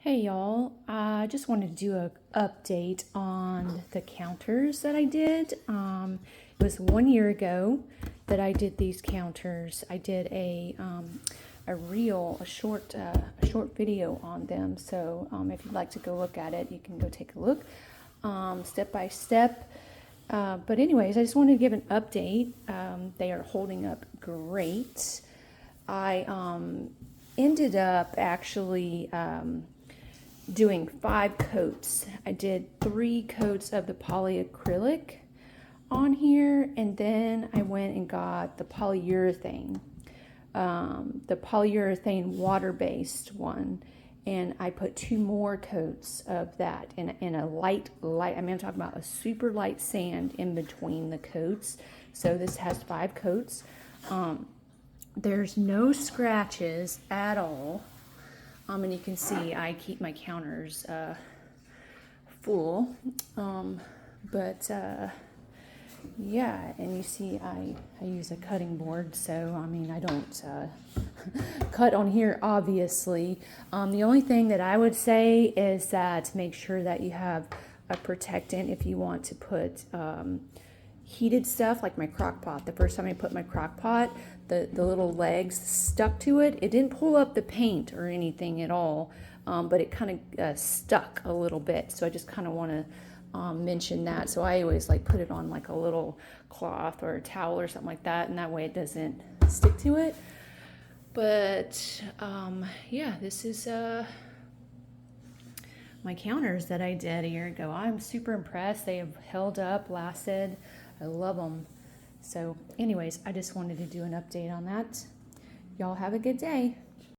Hey y'all, I just wanted to do an update on the counters that I did. It was 1 year ago that I did these counters. I did a short video on them. So if you'd like to go look at it, you can go take a look step by step. But anyways, I just wanted to give an update. They are holding up great. I ended up actually doing 5 coats. I did 3 coats of the polyacrylic on here, and then I went and got the polyurethane water-based one, and I put 2 more coats of that in a light, I mean, I'm talking about a super light sand in between the coats. So this has 5 coats. There's no scratches at all. And you can see I keep my counters full. Yeah, and you see I use a cutting board, so I mean I don't cut on here obviously. The only thing that I would say is that make sure that you have a protectant if you want to put heated stuff like my crock pot. The first time I put my crock pot, the little legs stuck to it. It didn't pull up the paint or anything at all, but it kind of stuck a little bit. So I just kind of want to mention that. So I always like put it on like a little cloth or a towel or something like that, and that way it doesn't stick to it. But yeah, this is my counters that I did a year ago. I'm super impressed. They have held up, lasted. I love them. So anyways, I just wanted to do an update on that. Y'all have a good day.